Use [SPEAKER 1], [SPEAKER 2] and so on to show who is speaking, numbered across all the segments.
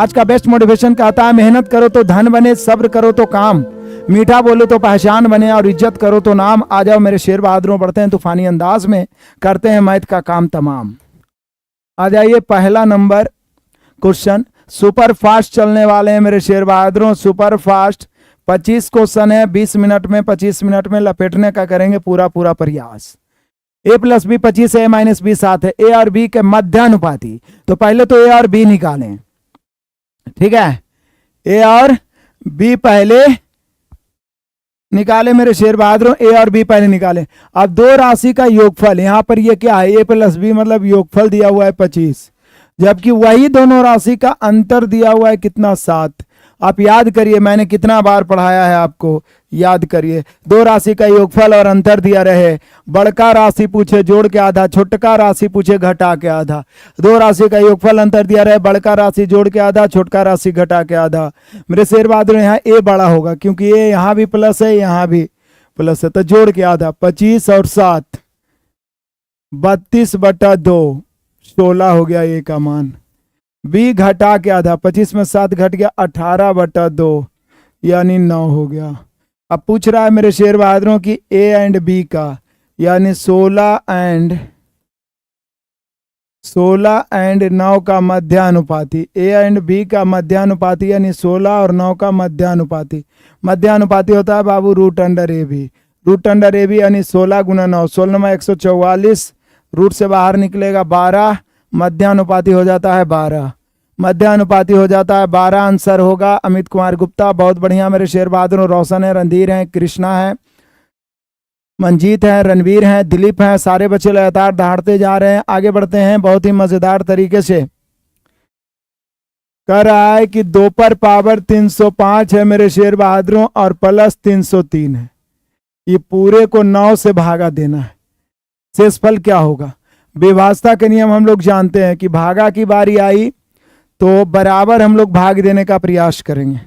[SPEAKER 1] आज का best motivation कहता है, मेहनत करो तो धन बने, सब्र करो तो काम, मीठा बोलो तो पहचान बने और इज्जत करो तो नाम। आ जाओ मेरे शेर बहादुरों, बढ़ते हैं तूफानी अंदाज में, करते हैं मैथ का काम तमाम। आ जाइए पहला नंबर क्वेश्चन, सुपर फास्ट चलने वाले हैं मेरे शेर बहादुरों, सुपर फास्ट। 25 क्वेश्चन है, 20 मिनट में, 25 मिनट में लपेटने का करेंगे पूरा पूरा प्रयास। a प्लस बी 25 है, माइनस बी 7 है, ए और बी के मध्यानुपाती। तो पहले तो ए और बी निकालें, ठीक है, ए और बी पहले निकाले मेरे शेर बहादुरों, ए और बी पहले निकाले। अब दो राशि का योगफल, यहां पर ये क्या है, ए प्लस बी मतलब योगफल दिया हुआ है 25, जबकि वही दोनों राशि का अंतर दिया हुआ है कितना, 7। आप याद करिए मैंने कितना बार पढ़ाया है आपको, याद करिए। दो राशि का योगफल और अंतर दिया रहे, बड़का राशि पूछे जोड़ के आधा, छोटका राशि पूछे घटा के आधा। दो राशि का योगफल अंतर दिया रहे, बड़का राशि जोड़ के आधा, छोटका राशि घटा के आधा। मेरे शेर बहादुर यहाँ ए बड़ा होगा, क्योंकि ये यहाँ भी प्लस है, यहाँ भी प्लस है, तो जोड़ के आधा। 25 और 7 32/2, 16 हो गया ए का मान। बी घटा के आधा, 25 में 7 घट गया, 18/2 यानी 9 हो गया। अब पूछ रहा है मेरे शेर बहादुरों की ए एंड बी का, यानी 16 एंड 9 का मध्यानुपाती। ए एंड बी का मध्यानुपाती यानी 16 और 9 का मध्यानुपाती। मध्यानुपाती होता है बाबू root under A B. Root under A B यानी 16 गुना 9, 16 में 144, रूट से बाहर निकलेगा 12, मध्यानुपाती हो जाता है 12, मध्यानुपाती हो जाता है 12। आंसर होगा अमित कुमार गुप्ता। बहुत बढ़िया मेरे शेर बहादुर। रोशन है, रणधीर है, कृष्णा है, मंजीत है, रणवीर है, दिलीप है, सारे बच्चे लगातार दहाड़ते जा रहे हैं। आगे बढ़ते हैं बहुत ही मजेदार तरीके से। कह रहा है कि 2 पर पावर 305 है मेरे शेर बहादुरों और प्लस 303 है। ये पूरे को 9 से भागा देना है। शेषफल क्या होगा? विभाजता के नियम हम लोग जानते हैं कि भागा की बारी आई तो बराबर हम लोग भाग देने का प्रयास करेंगे।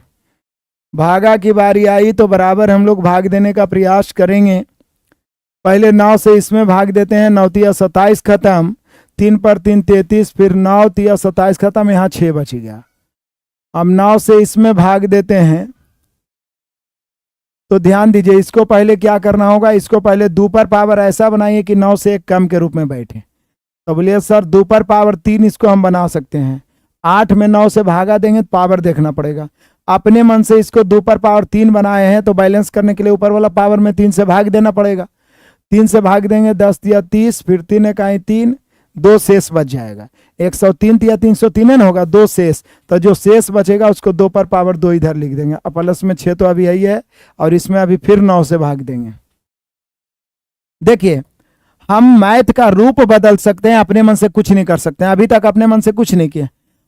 [SPEAKER 1] भागा की बारी आई तो बराबर हम लोग भाग देने का प्रयास करेंगे। पहले 9 से इसमें भाग देते हैं, 9 तिया 27 खत्म, 3 पर 3 33, फिर 9 तिया 27 खत्म, यहाँ 6 बच गया। अब 9 से इसमें भाग देते हैं तो ध्यान दीजिए, इसको पहले क्या करना होगा, इसको पहले 2 पर पावर ऐसा बनाइए कि 9 से 1 कम के रूप में बैठे। तो बोलिए सर 2 पर पावर 3 इसको हम बना सकते हैं। 8 में 9 से भागा देंगे तो पावर देखना पड़ेगा। अपने मन से इसको 2 पर पावर 3 बनाए हैं तो बैलेंस करने के लिए ऊपर वाला पावर में 3 से भाग देना पड़ेगा। 3 से भाग देंगे 10 या 30, फिर 3 इकाई 3, 2 शेष बच जाएगा। 103 या 303 है ना, होगा 2 शेष। तो जो शेष बचेगा उसको 2 पर पावर 2 इधर लिख देंगे। अब प्लस में 6 तो अभी यही है और इसमें अभी फिर 9 से भाग देंगे। देखिए हम मैथ का रूप बदल सकते हैं, अपने मन से कुछ नहीं कर सकते हैं। अभी तक अपने मन से कुछ नहीं किया।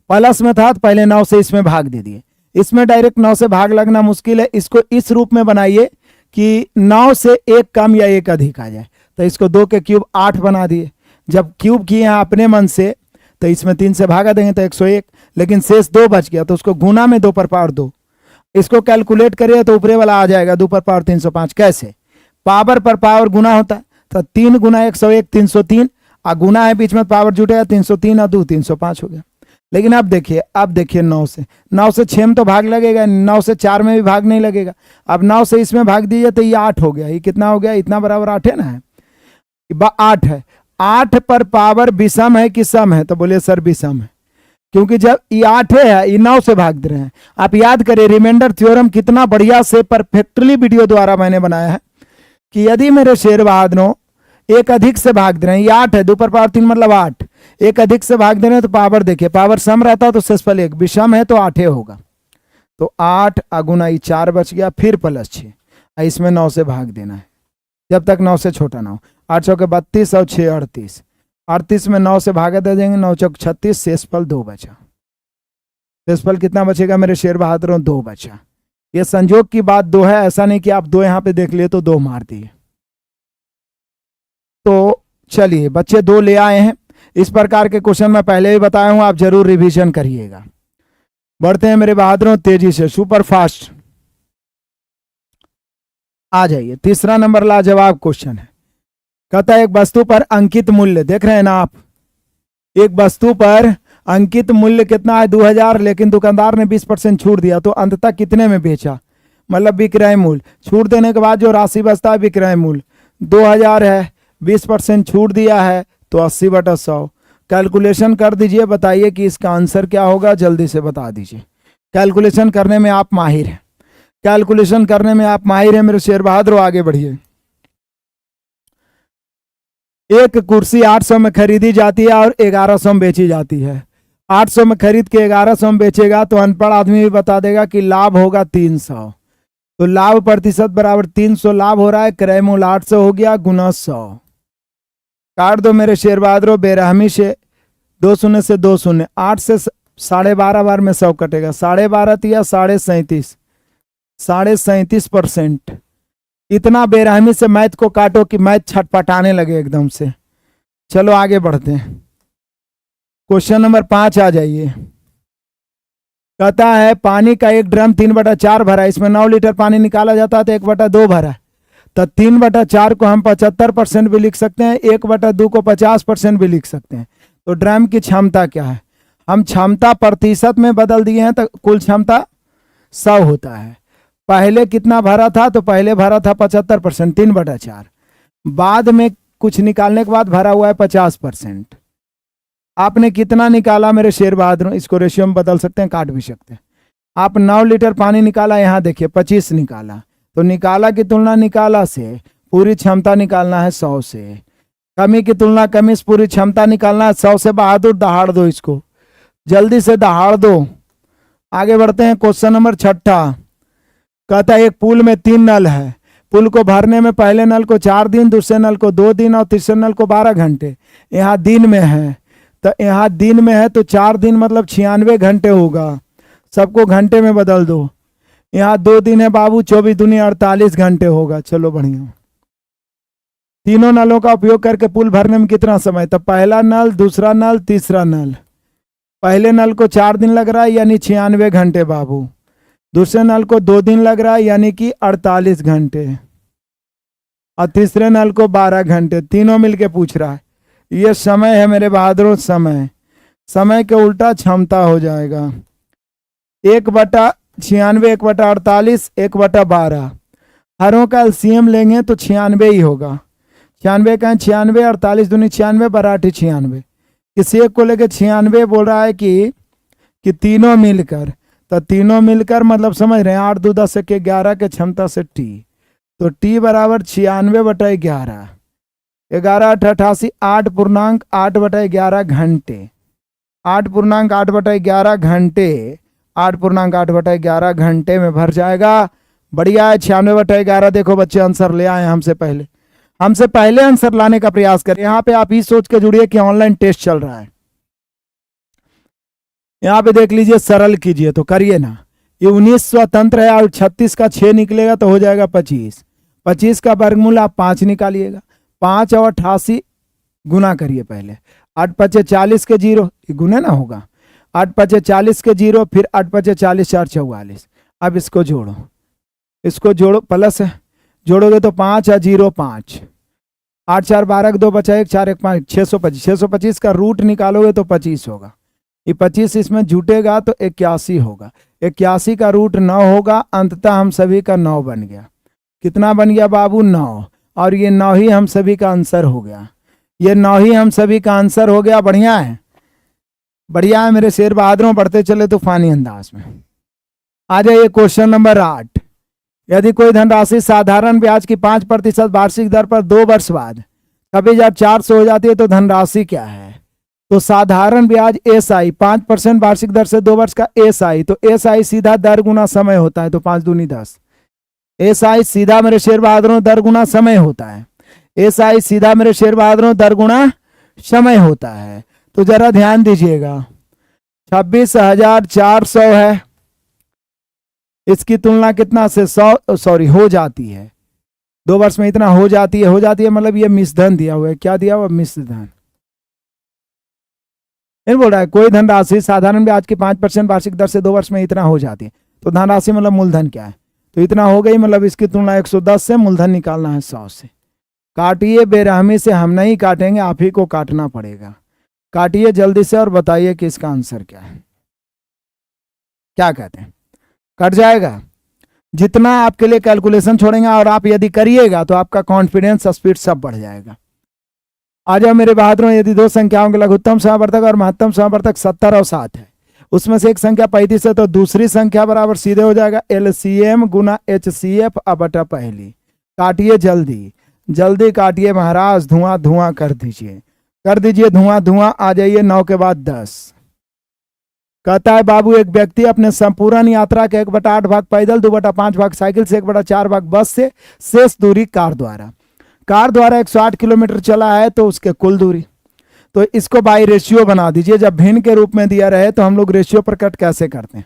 [SPEAKER 1] प्लस में था तो पहले 9 से इसमें भाग दे दिए, इसमें डायरेक्ट 9 से भाग लगना मुश्किल है। इसको इस रूप में बनाइए कि 9 से 1 कम या 1 अधिक आ जाए। तो इसको 2 के क्यूब 8 बना दिए। जब क्यूब किए हैं अपने मन से तो इसमें 3 से भागा देंगे तो 101, लेकिन शेष 2 बच गया तो उसको गुना में 2 पर पावर 2। इसको कैलकुलेट करिए तो ऊपरे वाला आ जाएगा 2 पर पावर 305। कैसे? पावर पर पावर गुना होता है तो 3 गुना 101 303, और गुना है बीच में पावर जुटेगा 303 और 2 305 हो गया। लेकिन अब देखिए 9 से 6 में तो भाग लगेगा, 9 से 4 में भी भाग नहीं लगेगा। अब 9 से इसमें भाग दीजिए तो ये 8 हो गया। ये कितना हो गया? इतना बराबर 8 है ना, 8 है। 8 पर पावर विषम है कि सम है? तो बोलिए सर विषम है, क्योंकि जब ये 8 है ये 9 से भाग दे रहे हैं। आप याद करिए रिमाइंडर थ्योरम कितना बढ़िया से परफेक्टली वीडियो द्वारा मैंने बनाया है कि यदि मेरे शेर बहादुरों 1 अधिक से भाग दे रहे हैं, ये 8 है, 2 पर पावर 3 मतलब 8, 1 अधिक से भाग दे रहे हैं तो पावर देखिए, पावर सम रहता है तो शेषफल 1, विषम है तो 8 होगा। तो 8 गुना 4 बच गया, फिर प्लस 6, इसमें 9 से भाग देना है जब तक 9 से छोटा ना हो। 8 चौके 32 और 6 38, 38 में 9 से भागा दे देंगे, 9 चौक 36, शेषफल 2 बचा। शेषफल कितना बचेगा मेरे शेर बहादुरों? 2 बचा। ये संयोग की बात 2 है, ऐसा नहीं कि आप 2 यहां पे देख लिए तो 2 मार दिए। तो चलिए बच्चे 2 ले आए हैं। इस प्रकार के क्वेश्चन मैं पहले ही बताया हूं, आप जरूर रिवीजन करिएगा। बढ़ते हैं मेरे बहादुरों तेजी से, सुपर फास्ट। आ जाइए, तीसरा नंबर लाजवाब क्वेश्चन है। कहता है एक वस्तु पर अंकित मूल्य, देख रहे हैं ना आप, एक वस्तु पर अंकित मूल्य कितना है 2000, लेकिन दुकानदार ने 20% छूट दिया, तो अंततः कितने में बेचा, मतलब विक्रय मूल्य। छूट देने के बाद जो राशि बचता है विक्रय मूल्य 2000 है, 20% छूट दिया है, तो 80/100। कैलकुलेशन कर दीजिए, बताइए कि इसका आंसर क्या होगा, जल्दी से बता दीजिए। कैलकुलेशन करने में आप माहिर हैं, कैलकुलेशन करने में आप माहिर हैं मेरे शेर बहादुर, आगे बढ़िए। एक कुर्सी 800 में खरीदी जाती है और 1100 में बेची जाती है। 800 में खरीद के 1100 में बेचेगा तो अनपढ़ आदमी भी बता देगा कि लाभ होगा 300। तो लाभ प्रतिशत बराबर 300 लाभ हो रहा है, क्रय मूल्य 800 हो गया गुना 100। काट दो मेरे शेर बहादुर बेरहमी से, 2 शून्य से 2 शून्य, 8 से 12.5 बार में 100 कटेगा, 12.5 या 37.5, 37.5%। इतना बेरहमी से मैथ को काटो कि मैथ छटपटाने लगे एकदम से। चलो आगे बढ़ते हैं, क्वेश्चन नंबर 5 आ जाइए। कहता है पानी का एक ड्रम 3/4 भरा, इसमें 9 लीटर पानी निकाला जाता है तो 1/2 भरा, तो 3/4 को हम 75% भी लिख सकते हैं, 1/2 को 50% भी लिख सकते हैं। तो ड्रम की क्षमता क्या है, हम क्षमता प्रतिशत में बदल दिए हैं, तो कुल क्षमता 100 होता है। पहले कितना भरा था, तो पहले भरा था 75%, 3/4। बाद में कुछ निकालने के बाद भरा हुआ है 50%। आपने कितना निकाला मेरे शेर बहादुर, इसको रेशियो में बदल सकते हैं, काट भी सकते हैं। आप 9 लीटर पानी निकाला, यहाँ देखिए 25 निकाला, तो निकाला की तुलना निकाला से पूरी क्षमता निकालना है 100 से, कमी की तुलना कमी से पूरी क्षमता निकालना है 100 से। बहादुर दहाड़ दो इसको, जल्दी से दहाड़ दो। आगे बढ़ते हैं, क्वेश्चन नंबर 6। कहता है एक पुल में 3 नल है, पुल को भरने में पहले नल को 4 दिन, दूसरे नल को 2 दिन और तीसरे नल को 12 घंटे। यहाँ दिन में है, तो यहाँ दिन में है तो 4 दिन मतलब 96 घंटे होगा, सबको घंटे में बदल दो। यहाँ 2 दिन है बाबू, 24 दूनी 48 घंटे होगा। चलो बढ़िया। तीनों नलों का उपयोग करके पुल भरने में कितना समय, तो पहला नल, दूसरा नल, तीसरा नल। पहले नल को 4 दिन लग रहा है यानी 96 घंटे बाबू, दूसरे नल को 2 दिन लग रहा है यानी कि 48 घंटे, और तीसरे नल को 12 घंटे। तीनों मिलके पूछ रहा है। ये समय है मेरे बहादुर, समय, समय के उल्टा क्षमता हो जाएगा। 1/96, 1/48, 1/12। हरों का एलसीएम लेंगे तो 96 ही होगा। 96 का 96, 48 दूनी 96, 12 96। किसी एक को लेके 96 बोल रहा है कि तीनों मिलकर, तो तीनों मिलकर मतलब समझ रहे हैं 8 2 10 1 11 के क्षमता से टी, तो टी बराबर 96/11, 11 8 88, 8.8/11 घंटे, 8.8/11 घंटे, 8.8/11 घंटे में भर जाएगा। बढ़िया है, 96/11। देखो बच्चे आंसर ले आए, हमसे पहले आंसर लाने का प्रयास करें। यहाँ पे आप ये सोच के जुड़िए कि ऑनलाइन टेस्ट चल रहा है। यहाँ पे देख लीजिए, सरल कीजिए तो करिए ना। ये 19 स्वतंत्र है और 36 का 6 निकलेगा तो हो जाएगा 25। 25 का वर्गमूल आप 5 निकालिएगा, 5 और 88 गुना करिए पहले। 8 5 40 के 0, गुना ना होगा, 8 5 40 के 0, फिर 8 5 40 4 44। अब इसको जोड़ो, इसको जोड़ो, प्लस है, जोड़ोगे तो 5 और 0 5, 8 4 12 2 बचा 1 4 1 5, 625। 625 का रूट निकालोगे तो 25 होगा। ये 25 इसमें जुटेगा तो 81 होगा। 81 का रूट 9 होगा। अंततः हम सभी का 9 बन गया। कितना बन गया बाबू, 9। और ये 9 ही हम सभी का आंसर हो गया। ये 9 ही हम सभी का आंसर हो गया। बढ़िया है, बढ़िया है मेरे शेर बहादुरों। बढ़ते चले तूफानी अंदाज में। आ जाइए क्वेश्चन नंबर 8। यदि कोई धनराशि साधारण ब्याज की 5% वार्षिक दर पर 2 वर्ष बाद कभी जब 400 हो जाती है तो धनराशि क्या है। तो साधारण ब्याज एसआई 5% वार्षिक दर से 2 वर्ष का एसआई, तो एसआई सीधा दर गुना समय होता है, तो 5 दूनी 10। एसआई सीधा मेरे शेर बहादुरों दर गुना समय होता है। एसआई सीधा मेरे शेर बहादुरों दर गुना समय होता है। तो जरा ध्यान दीजिएगा, 26,400 है, इसकी तुलना कितना से 100 हो जाती है। 2 वर्ष में इतना हो जाती है मतलब ये मिश्रधन दिया हुआ है। क्या दिया हुआ, मिश्रधन। बोल रहा है कोई धनराशि साधारण ब्याज की 5% वार्षिक दर से 2 वर्ष में इतना हो जाती है, तो धनराशि मतलब मूलधन क्या है, तो इतना हो गई, मतलब इसकी तुलना 110 से, मूलधन निकालना है 100 से। काटिए बेरहमी से, हम नहीं काटेंगे, आप ही को काटना पड़ेगा। काटिए जल्दी से और बताइए कि इसका आंसर क्या है। क्या कहते हैं, कट जाएगा? जितना आपके लिए कैलकुलेशन छोड़ेंगे और आप यदि करिएगा तो आपका कॉन्फिडेंस स्पीड सब बढ़ जाएगा। आ जाओ मेरे बहादुरों, यदि दो संख्याओं के लघुत्तम समावर्तक और महत्तम समावर्तक 70 और 7 है, उसमें से एक संख्या 35 है, तो दूसरी संख्या बराबर सीधे हो जाएगा LCM गुना HCF बटा पहली। काटिए जल्दी, जल्दी काटिए महाराज, धुआं धुआं कर दीजिए, कर दीजिए धुआं धुआं। आ जाइए 9 के बाद 10। कहता है बाबू एक व्यक्ति अपने संपूर्ण यात्रा के 1/8 भाग पैदल, 2/5 भाग साइकिल से, 1/4 भाग बस से, शेष दूरी कार द्वारा 108 किलोमीटर चला है, तो उसके कुल दूरी। तो इसको बाई रेशियो बना दीजिए। जब भिन्न के रूप में दिया रहे तो हम लोग रेशियो पर कट कैसे करते हैं?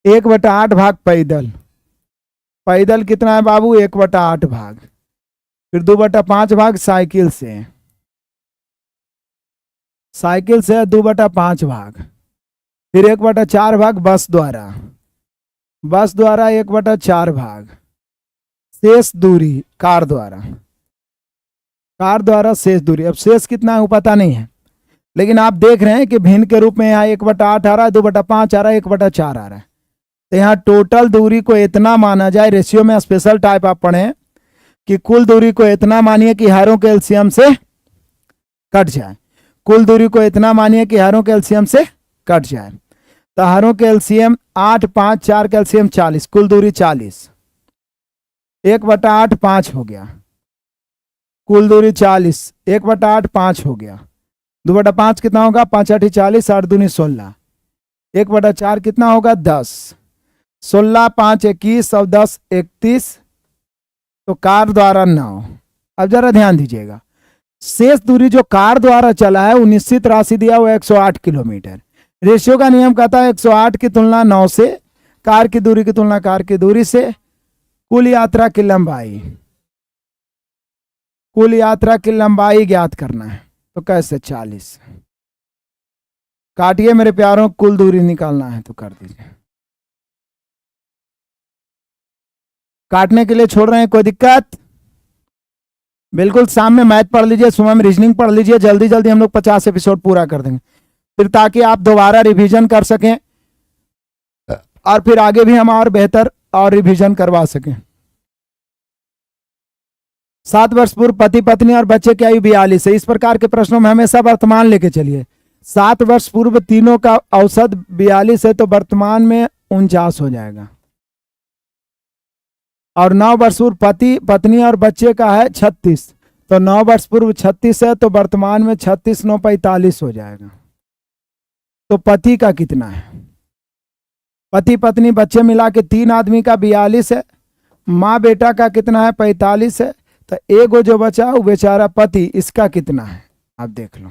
[SPEAKER 1] 1/8 भाग पैदल, पैदल कितना है बाबू? 1/8 भाग, फिर 2/5 भाग साइकिल से, साइकिल से 2/5 भाग, फिर 1/4 भाग बस द्वारा, बस द्वारा 1/4 भाग, शेष दूरी कार द्वारा, कार द्वारा शेष दूरी। अब शेष कितना है वो पता नहीं है, लेकिन आप देख रहे हैं कि भिन्न के रूप में यहाँ 1/8 आ रहा है, 2/5 आ रहा है, 1/4 आ रहा है। तो यहाँ टोटल दूरी को इतना माना जाए, रेशियो में स्पेशल टाइप आप पढ़े कि कुल दूरी को इतना मानिए कि हरों के एलसीएम से कट जाए, कुल दूरी को इतना मानिए कि हरों के एलसीएम से कट जाए। तो हरों के एलसीएम 8, 5, 4 के एलसीएम 40, कुल दूरी 40, 1/8 5 हो गया, कुल दूरी 40, 1/8 5 हो गया, 2/5 कितना होगा? 5 8 40, 8 दूनी 16, 1/4 कितना होगा? 10, 16 5 21 और 10 31, तो कार द्वारा 9। अब जरा ध्यान दीजिएगा, शेष दूरी जो कार द्वारा चला है वो निश्चित राशि दिया हुआ 108 किलोमीटर। रेशियो का नियम कहता है 108 की तुलना 9 से, कार की दूरी की तुलना कार की दूरी से, कुल यात्रा की लंबाई, कुल यात्रा की लंबाई ज्ञात करना है। तो कैसे? 40। काटिए मेरे प्यारों, कुल दूरी निकालना है तो कर दीजिए। काटने के लिए छोड़ रहे हैं, कोई दिक्कत? बिल्कुल, शाम में मैथ पढ़ लीजिए, सुबह में रीजनिंग पढ़ लीजिए, जल्दी जल्दी हम लोग 50 एपिसोड पूरा कर देंगे, फिर ताकि आप दोबारा रिवीजन कर सकें और फिर आगे भी हम और बेहतर और रिवीजन करवा सकें। 7 वर्ष पूर्व पति पत्नी और बच्चे की आयु 42 है। इस प्रकार के प्रश्नों में हमेशा वर्तमान लेके चलिए। 7 वर्ष पूर्व तीनों का औसत 42 है, तो वर्तमान में 49 हो जाएगा। और 9 वर्ष पूर्व पति पत्नी और बच्चे का है 36, तो 9 वर्ष पूर्व 36 है, तो वर्तमान में 36 9 45 हो जाएगा। तो पति का कितना है? पति पत्नी बच्चे मिला के 3 आदमी का 42 है, माँ बेटा का कितना है? 45 है। तो एगो जो बचा वो बेचारा पति, इसका कितना है आप देख लो।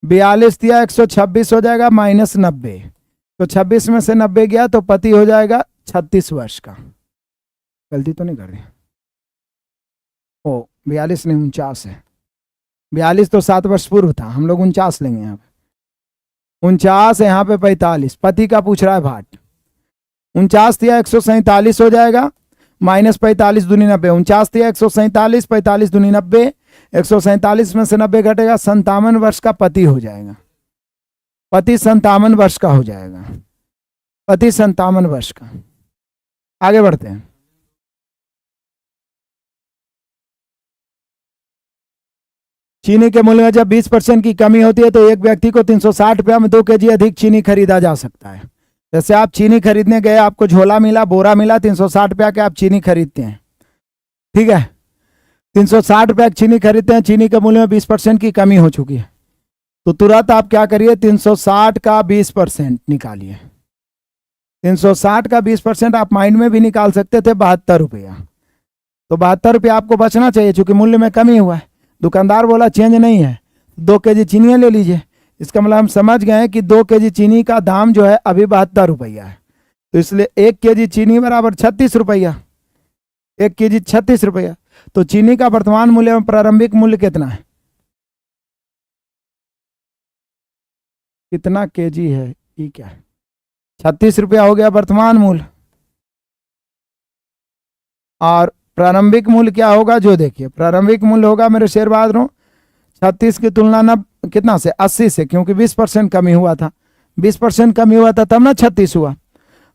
[SPEAKER 1] 42 दिया, 126 हो जाएगा माइनस 90, तो 26 में से 90 गया तो पति हो जाएगा 36 वर्ष का। गलती तो नहीं कर दी? ओ 42 नहीं 49 है, 42 तो 7 वर्ष पूर्व था, हम लोग 49 लेंगे यहाँ पे। 49 है यहाँ पे 45, पति का पूछ रहा है भाट। 49 दिया 147 हो जाएगा, माइनस 45 दूनी 90, 49 दिया 147, 45 दूनी 90, 147 में से 90 घटेगा, 57 वर्ष का पति हो जाएगा। पति 57 वर्ष का हो जाएगा, पति 57 वर्ष का। आगे बढ़ते हैं। चीनी के मूल्य में जब 20% की कमी होती है तो एक व्यक्ति को 360 रुपया में 2 kg अधिक चीनी खरीदा जा सकता है। जैसे आप चीनी खरीदने गए, आपको झोला मिला, बोरा मिला, 360 रुपया के आप चीनी खरीदते हैं, ठीक है? 360 रुपया की चीनी खरीदते हैं, चीनी के मूल्य में 20% की कमी हो चुकी है, तो तुरंत आप क्या करिए? 360 का 20% निकालिए। 360 का 20% आप माइंड में भी निकाल सकते थे, 72 रुपया। तो 72 रुपया आपको बचना चाहिए, चूंकि मूल्य में कमी हुआ है। दुकानदार बोला चेंज नहीं है, 2 kg चीनी ले लीजिए। इसका मतलब हम समझ गए कि 2 kg चीनी का दाम जो है अभी 72 रुपया है, तो इसलिए 1 kg चीनी बराबर 36 रुपया, 1 kg 36 रुपया। तो चीनी का वर्तमान मूल्य में प्रारंभिक मूल्य कितना है? कितना kg है? ये क्या है? 36 रुपया हो गया वर्तमान मूल्य, और प्रारंभिक मूल्य क्या होगा? जो देखिए प्रारंभिक मूल्य होगा मेरे शेर बहादुरों 36 की तुलना ना कितना से 80 से, क्योंकि 20% कमी हुआ था, 20% कमी हुआ था तब ना 36 हुआ।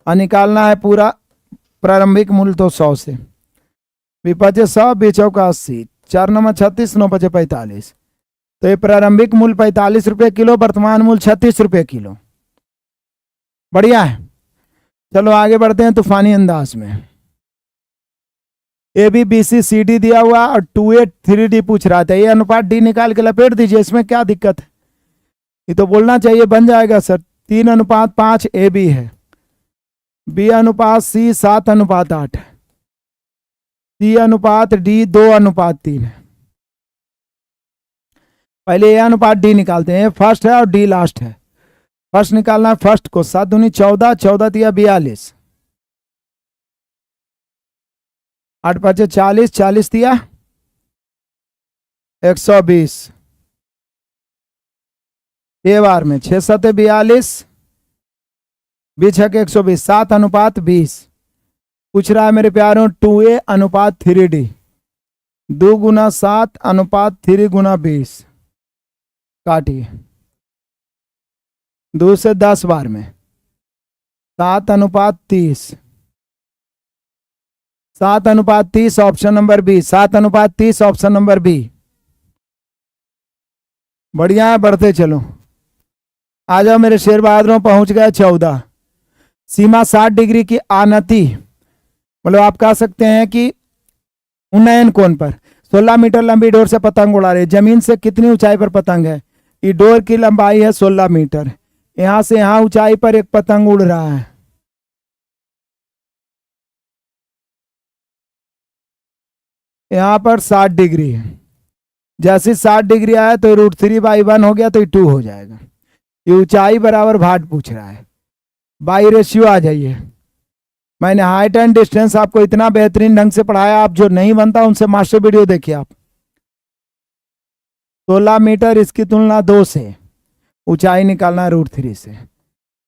[SPEAKER 1] और निकालना है पूरा प्रारंभिक मूल्य तो 100 से, विपजे 100 बीचों का 80, 4 नंबर 36, 9 बचे 45। तो ये प्रारंभिक मूल्य 45 रुपये किलो, वर्तमान मूल्य 36 रुपये किलो। बढ़िया है। चलो आगे बढ़ते हैं तूफानी अंदाज में। A B B C C D दिया हुआ और 2A 3D पूछ रहा था, ये अनुपात डी निकाल के लपेट दीजिए, इसमें क्या दिक्कत है? ये तो बोलना चाहिए बन जाएगा सर। 3:5 ए बी है, बी अनुपात सी 7:8 है, सी अनुपात डी 2:3 है। पहले ए अनुपात डी निकालते हैं, फर्स्ट है और डी लास्ट है। फर्स्ट निकालना है फर्स्ट को, 7 दूनी 14, 14 दिया 42, 8 5 40, 40 दिया 120, ए बार में 6 7 42, 20 6 120, 7:20 पूछ रहा है मेरे प्यारों। 2A अनुपात 3D, 2 गुना 7 अनुपात 3 गुना 20, काटिए 2 से 10 बार में 7:30, 7:30 option number B, 7:30 option number B. बढ़िया है, बढ़ते चलो। आ जाओ मेरे शेर बहादुरों, पहुंच गए 14। सीमा 60 डिग्री की आनति, मतलब आप कह सकते हैं कि उन्नयन कोण पर 16 मीटर लंबी डोर से पतंग उड़ा रहे। जमीन से कितनी ऊंचाई पर पतंग है? ये डोर की लंबाई है 16 मीटर। यहां से यहां ऊंचाई पर एक पतंग उड़ रहा है। यहां पर 60 डिग्री है। जैसे 60 डिग्री आया तो √3/1 हो गया, तो ये 2 हो जाएगा। ये ऊंचाई बराबर भाट पूछ रहा है। बाई रेशियो आ जाइए। मैंने हाइट एंड डिस्टेंस आपको इतना बेहतरीन ढंग से पढ़ाया, आप जो नहीं बनता उनसे मास्टर वीडियो देखिए आप। 16 मीटर, इसकी तुलना 2 से, ऊंचाई निकालना है √3 से।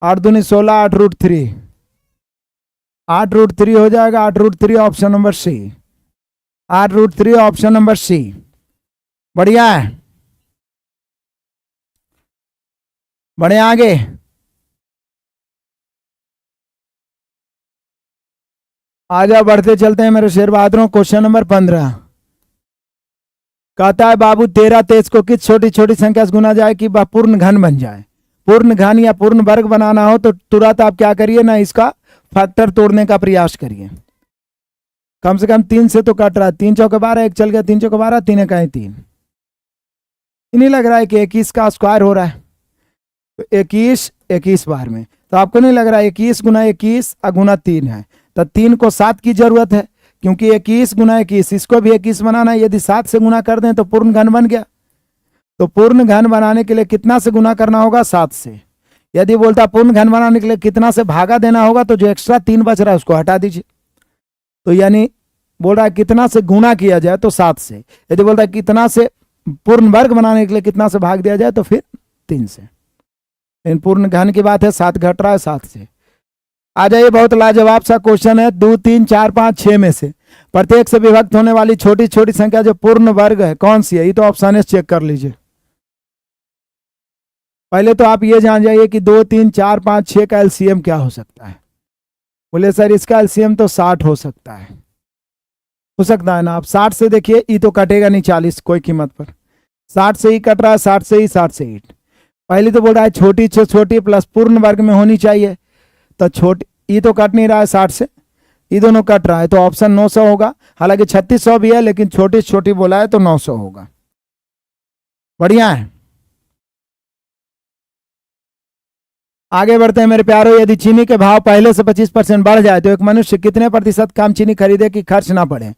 [SPEAKER 1] 8 दूनी 16, 8 √3, 8 √3 हो जाएगा। 8 √3 option number C, 8 √3 option number C. बढ़िया है, बढ़िया। आगे आजा, बढ़ते चलते हैं मेरे शेर बहादुरों। क्वेश्चन नंबर 15 कहता है बाबू 13 23 को किस छोटी छोटी संख्या से गुना जाए कि वह पूर्ण घन बन जाए। पूर्ण घन या पूर्ण वर्ग बनाना हो तो तुरंत आप क्या करिए ना, इसका फैक्टर तोड़ने का प्रयास करिए। कम से कम 3 से तो कट रहा है। 3 चौके 12, 1 चल गया, 3 चौके 12, 3 1 3। नहीं लग रहा है कि 21 का स्क्वायर हो रहा है? तो 21 बार में, तो आपको नहीं लग रहा है 21 गुना 21 गुना 3 है, तो 3 को 7 की जरूरत है, क्योंकि 21 गुना 21, इसको भी 21 बनाना है। यदि 7 से गुना कर दें तो पूर्ण घन बन गया। तो पूर्ण घन बनाने के लिए कितना से गुना करना होगा? 7 से। यदि बोलता पूर्ण घन बनाने के लिए कितना से भागा देना होगा, तो जो एक्स्ट्रा 3 बच रहा है उसको हटा दीजिए। तो यानी बोल रहा है कितना से गुना किया जाए तो 7 से। यदि बोलता है कितना से पूर्ण वर्ग बनाने के लिए कितना से भाग दिया जाए तो फिर 3 से। इन पूर्ण घन की बात है, 7 घट रहा है 7 से। आ जाइए, बहुत लाजवाब सा क्वेश्चन है। 2 3 4 5 6 में से प्रत्येक से विभक्त होने वाली छोटी छोटी संख्या जो पूर्ण वर्ग है कौन सी है? ये तो ऑप्शन है, चेक कर लीजिए। पहले तो आप ये जान जाइए कि 2 3 4 5 6 का एलसीएम क्या हो सकता है। बोले सर इसका एलसीएम तो 60 हो सकता है। हो सकता है ना? आप 60 से देखिए, ये तो कटेगा नहीं 40 कोई कीमत पर। 60 से ही कट रहा है, 60 से ही, 60 से ही। पहले तो बोल रहा है छोटी से छोटी प्लस पूर्ण वर्ग में होनी चाहिए, तो छोटी, ये तो कट नहीं रहा है 60 से, ये दोनों कट रहा है, तो ऑप्शन 900 होगा। हालांकि 3600 भी है, लेकिन छोटी से छोटी बोला है तो 900 होगा। बढ़िया है, आगे बढ़ते हैं मेरे प्यारों। यदि चीनी के भाव पहले से 25% बढ़ जाए तो एक मनुष्य कितने प्रतिशत कम चीनी खरीदे कि खर्च ना पड़े?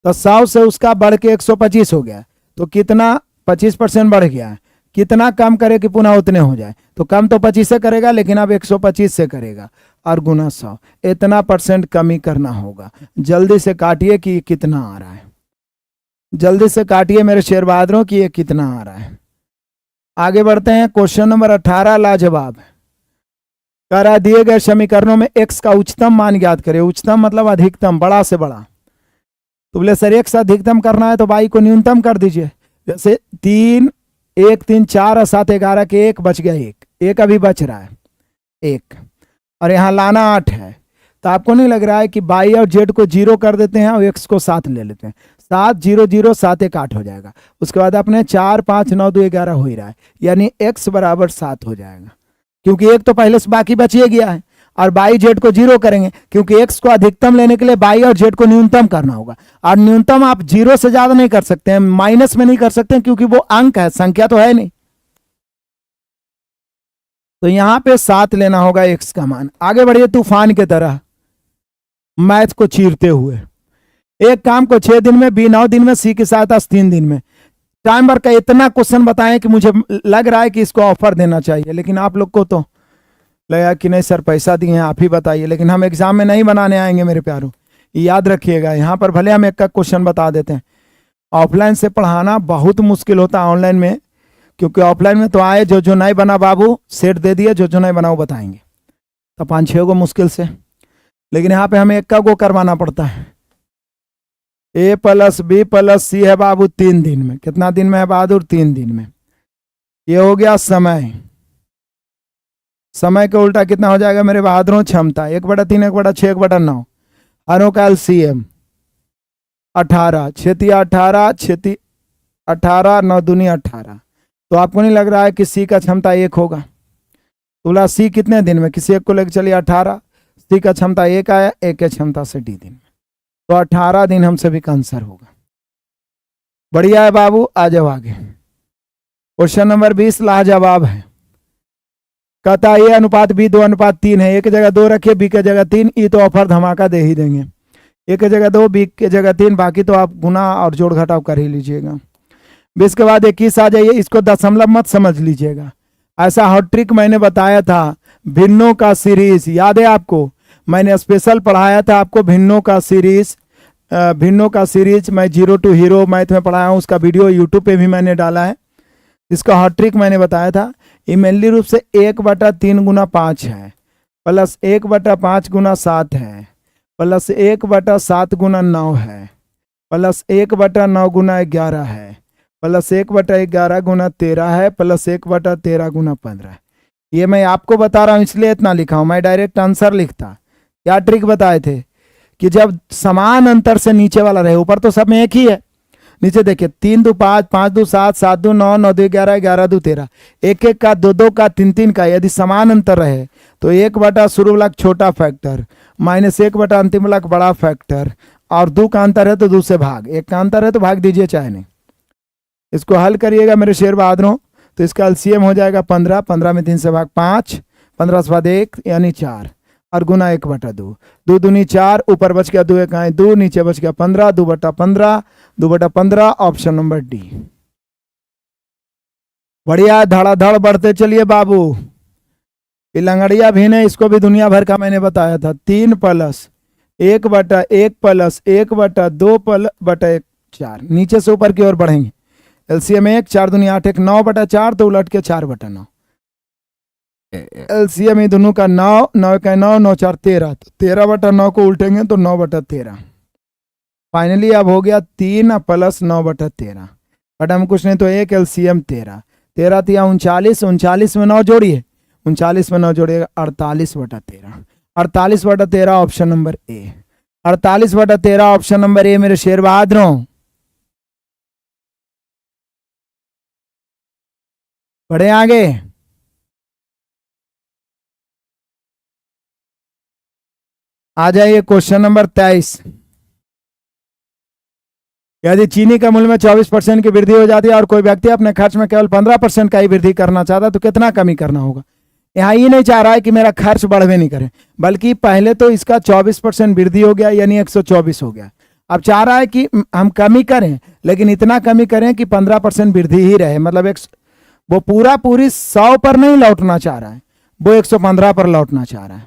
[SPEAKER 1] तो 100 से उसका बढ़ के 125 हो गया, तो कितना 25% बढ़ गया है। कितना कम करे कि पुनः उतने हो जाए? तो कम तो 25 से करेगा, लेकिन अब 125 से करेगा और गुना 100, इतना % कमी करना होगा। जल्दी से काटिए कि ये कितना आ रहा है। जल्दी से काटिए मेरे शेर बहादुरों की ये कितना आ रहा है। आगे बढ़ते हैं। क्वेश्चन नंबर 18 लाजवाब है। कह रहा दिए गए समीकरणों में x का उच्चतम मान ज्ञात करें। उच्चतम मतलब अधिकतम, बड़ा से बड़ा। तो बोले सर x अधिकतम करना है तो y को न्यूनतम कर दीजिए। जैसे 3 1 3 4 और 7 11 के 1 बच गया, एक अभी बच रहा है 1, और यहाँ लाना 8 है। तो आपको नहीं लग रहा है कि वाई और जेड को 0 कर देते हैं और एक्स को 7 ले लेते हैं, 7 0 0 7 1 8 हो जाएगा। उसके बाद अपने 4 5 9 2 11 हो ही रहा है, यानी x बराबर 7 हो जाएगा, क्योंकि एक तो पहले से बाकी बच ही गया है। और बाई जेड को 0 करेंगे, क्योंकि x को अधिकतम लेने के लिए बाई और जेड को न्यूनतम करना होगा, और न्यूनतम आप 0 से ज्यादा नहीं कर सकते हैं, माइनस में नहीं कर सकते हैं, क्योंकि वो अंक है, संख्या तो है नहीं। तो यहां पे 7 लेना होगा x का मान। आगे बढ़िए तूफान की तरह मैथ को चीरते हुए। एक काम को 6 दिन में, बी 9 दिन में, सी की सहायता 3 दिन में। टाइमर का इतना क्वेश्चन बताएं कि मुझे लग रहा है कि इसको ऑफर देना चाहिए, लेकिन आप लोग को तो लगा कि नहीं सर पैसा दिए हैं आप ही बताइए, लेकिन हम एग्जाम में नहीं बनाने आएंगे मेरे प्यारों, याद रखिएगा। यहाँ पर भले हम एक का क्वेश्चन बता देते हैं। ऑफलाइन से पढ़ाना बहुत मुश्किल होता है ऑनलाइन में, क्योंकि ऑफलाइन में तो आए जो जो नहीं बना बाबू सेट दे दिए, जो जो नहीं बना वो बताएंगे, तो 5-6 को मुश्किल से। लेकिन यहाँ पे हमें एक का को करवाना पड़ता है। a प्लस बी प्लस सी है बाबू 3 दिन में। कितना दिन में है बहादुर? 3 दिन में। ये हो गया समय। समय के उल्टा कितना हो जाएगा मेरे बहादुरों? क्षमता। 1/3 1/6 1/9। हरों का एलसीएम 18, 6 18, 6 18, 9 दूनी 18। तो आपको नहीं लग रहा है कि सी का क्षमता 1 होगा? बोला सी कितने दिन में? किसी एक को लेकर चलिए 18, सी का क्षमता 1 आया, 1 के क्षमता से डी दिन में, तो 18 दिन हम सभी का आंसर होगा। बढ़िया है बाबू, आ जाओ आगे। क्वेश्चन नंबर 20 लाजवाब है। कहता है ए अनुपात बी 2:3 है। ए की जगह 2 रखिए, बी की जगह 3। ई तो ऑफर धमाका दे ही देंगे। ए की जगह 2, बी की जगह 3, बाकी तो आप गुना और जोड़ घटाव कर ही लीजिएगा। 20 के बाद 21 आ जाइए। इसको दशमलव मत समझ लीजिएगा, ऐसा हॉट ट्रिक मैंने बताया था। भिन्नों का सीरीज याद है आपको? मैंने स्पेशल पढ़ाया था आपको भिन्नों का सीरीज। भिन्नों का सीरीज मैं 0 to हीरो मैथ में पढ़ाया हूँ, उसका वीडियो यूट्यूब पे भी मैंने डाला है। इसका हॉट ट्रिक मैंने बताया था। ये मेनली रूप से 1/3 गुना 5 है, प्लस 1/5 गुना 7 है, प्लस 1/7 गुना 9 है, प्लस 1/9 गुना 11 है, प्लस 1/11 गुना 13 है, प्लस 1/13 गुना 15 है। ये मैं आपको बता रहा हूँ इसलिए इतना लिखा हूं, मैं डायरेक्ट आंसर लिखता। क्या ट्रिक बताए थे कि जब समान अंतर से नीचे वाला रहे, ऊपर तो सब में एक ही है, नीचे देखिए 3 2 5, 5 2 7, 7 2 9, 9 2 11, 11 2 13, 1 1 का 2 2 का 3 3 का, यदि समान अंतर रहे तो 1 बटा शुरू वाला छोटा फैक्टर माइनस 1 बटा अंतिम वाला बड़ा फैक्टर, और 2 का अंतर है तो 2 से भाग, 1 का अंतर है तो भाग दीजिए चाहे नहीं। इसको हल करिएगा मेरे शेर बहादुरों, तो इसका एलसीएम हो जाएगा 15, 15 में 3 से भाग 5, 15 से बाद 1 यानी 4, और गुना 1/2, 2 दूनी 4, ऊपर बच गया 2 1 2, नीचे बच गया 15, 2/15, 2/15, ऑप्शन नंबर डी। बढ़िया, धड़ाधड़ बढ़ते चलिए बाबू। ये लंगड़िया भी ने, इसको भी दुनिया भर का मैंने बताया था। 3 प्लस 1/1 प्लस 1/2 बटा 1 4, नीचे से ऊपर की ओर बढ़ेंगे। एलसीएम 1, 4 दूनी 8, 1 9/4, तो उलट के 4/9। एलसीएम ये दोनों का 9, 9 का 9, 9 4 13, तो 13/9 को उल्टेंगे तो 9/13। फाइनली अब हो गया 3 प्लस 9/13, बट हम कुछ नहीं तो 1, एलसीएम 13, 13 तिया 39, 39 में 9 जोड़िए, 39 में 9 जोड़िएगा 48/13, 48/13 option number A, 48/13 option number A मेरे शेर बहादुरों। बढ़े आगे। आ जाइए क्वेश्चन नंबर 23। यदि चीनी का मूल्य में 24% की वृद्धि हो जाती है और कोई व्यक्ति अपने खर्च में केवल 15% का ही वृद्धि करना चाहता है तो कितना कमी करना होगा? यहाँ ये नहीं चाह रहा है कि मेरा खर्च बढ़वे नहीं करे, बल्कि पहले तो इसका 24% वृद्धि हो गया यानी 124 हो गया। अब चाह रहा है कि हम कमी करें, लेकिन इतना कमी करें कि 15% वृद्धि ही रहे, मतलब वो पूरी 100 पर नहीं लौटना चाह रहा है, वो 115 पर लौटना चाह रहा है।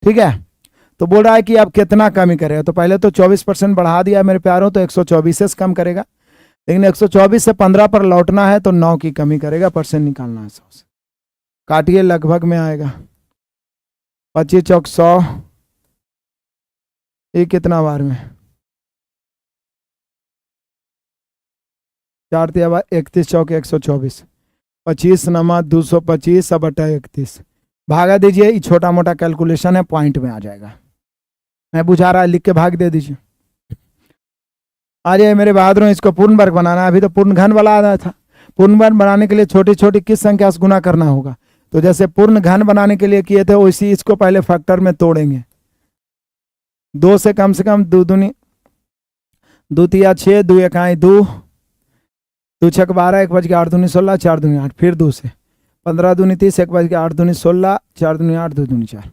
[SPEAKER 1] ठीक है, तो बोल रहा है कि अब कितना कमी करेगा? तो पहले तो 24% बढ़ा दिया मेरे प्यारों, तो 124 से कम करेगा, लेकिन 124 से 15 पर लौटना है तो 9 की कमी करेगा, परसेंट निकालना है 100 से। काटिए, लगभग में आएगा 25 चौक 100, ये कितना बार में 4 तिया 31 चौके 124, 25 नमा 225 अब बटा 31 भागा दीजिए। ये छोटा मोटा कैलकुलेशन है, पॉइंट में आ जाएगा। मैं बुझा रहा है, लिख के भाग दे दीजिए। आ जाइए मेरे बहादुरों, इसको पूर्ण वर्ग बनाना है। अभी तो पूर्ण घन वाला आ रहा था। पूर्ण वर्ग बनाने के लिए छोटी छोटी किस संख्या से गुना करना होगा? तो जैसे पूर्ण घन बनाने के लिए किए थे वैसी इसको पहले फैक्टर में तोड़ेंगे। 2 से कम 2 दूनी 2 तिया 6, 2 इकाई 2, 2 छक 12, 1 बज के 8 दूनी 16, 4 दूनी 8, फिर 2 से 15 दूनी 30, 1 बज के 8 दूनी 16, 4 दूनी 8, 2 दूनी 4,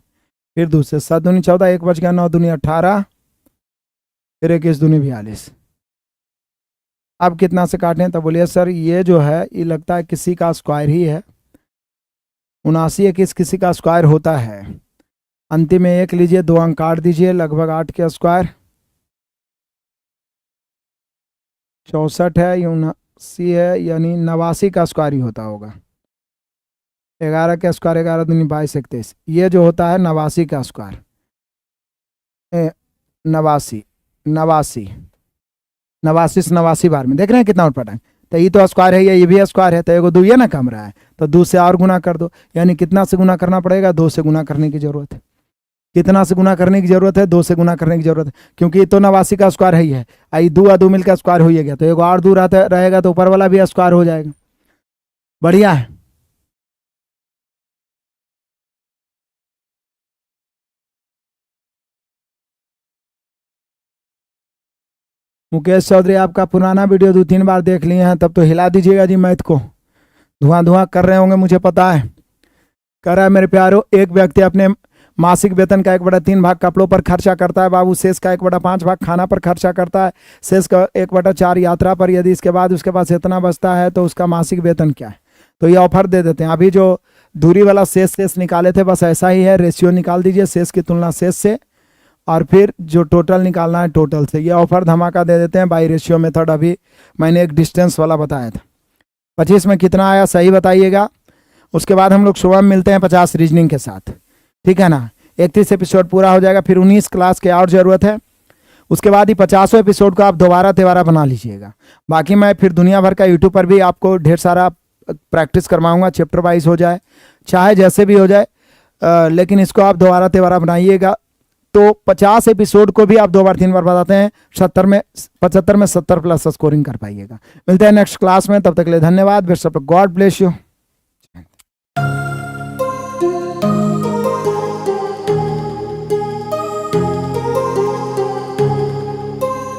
[SPEAKER 1] फिर 2 से 7 दूनी 14, 1 बज के 9 दूनी 18, फिर 21 दूनी 42। अब कितना से काटें? तो बोलिए सर ये जो है ये लगता है किसी का स्क्वायर ही है। 79 21 किसी का स्क्वायर होता है। अंतिम में 1 लीजिए, 2 अंक काट दीजिए, लगभग 8 के स्क्वायर 64 है, 79 है, यानी 89 का स्क्वायर ही होता होगा। 11 का स्क्वायर 11 दूनी 22 31, ये जो होता है 89 का स्क्वायर। 89 89 89 से 89 बार में देख रहे हैं कितना उठपट है। तो ये तो स्क्वायर है, ये भी स्क्वायर है, तो एगो 2 ये ना कम रहा है, तो 2 से और गुना कर दो। यानी कितना से गुना करना पड़ेगा? 2 से गुना करने की जरूरत है। कितना से गुना करने की जरूरत है? 2 से गुना करने की जरूरत है, क्योंकि ये तो 89 का स्क्वायर ही है। आई 2 और 2 मिलकर स्क्वायर हो गया, तो एगो और 2 रहेगा तो ऊपर वाला भी स्क्वायर हो जाएगा। बढ़िया है। मुकेश चौधरी आपका पुराना वीडियो 2-3 बार देख लिए हैं, तब तो हिला दीजिएगा जी मैथ को। धुआं धुआं कर रहे होंगे, मुझे पता है। कह रहा है मेरे प्यारों, एक व्यक्ति अपने मासिक वेतन का 1/3 भाग कपड़ों पर खर्चा करता है बाबू, शेष का 1/5 भाग खाना पर खर्चा करता है, शेष का 1/4 यात्रा पर। यदि इसके बाद उसके पास इतना बचता है तो उसका मासिक वेतन क्या है? तो ये ऑफर दे देते हैं। अभी जो दूरी वाला शेष निकाले थे बस ऐसा ही है, रेशियो निकाल दीजिए शेष की तुलना शेष से, और फिर जो टोटल निकालना है टोटल से। ये ऑफर धमाका दे देते हैं बाई रेशियो मेथड। अभी मैंने एक डिस्टेंस वाला बताया था। 25 में कितना आया सही बताइएगा। उसके बाद हम लोग सुबह में मिलते हैं 50 रीजनिंग के साथ, ठीक है ना। 31 एपिसोड पूरा हो जाएगा, फिर 19 क्लास के और ज़रूरत है। उसके बाद ही 50वें एपिसोड को आप दोबारा बना लीजिएगा। बाकी मैं फिर दुनिया भर का यूट्यूब पर भी आपको ढेर सारा प्रैक्टिस करवाऊंगा, चैप्टर वाइज हो जाए चाहे जैसे भी हो जाए, लेकिन इसको आप दोबारा बनाइएगा। तो 50 एपिसोड को भी आप 2 बार 3 बार बताते हैं, 75 में 70 प्लस स्कोरिंग कर पाइएगा। मिलते हैं नेक्स्ट क्लास में, तब तक के लिए धन्यवाद। Best of luck, God bless you.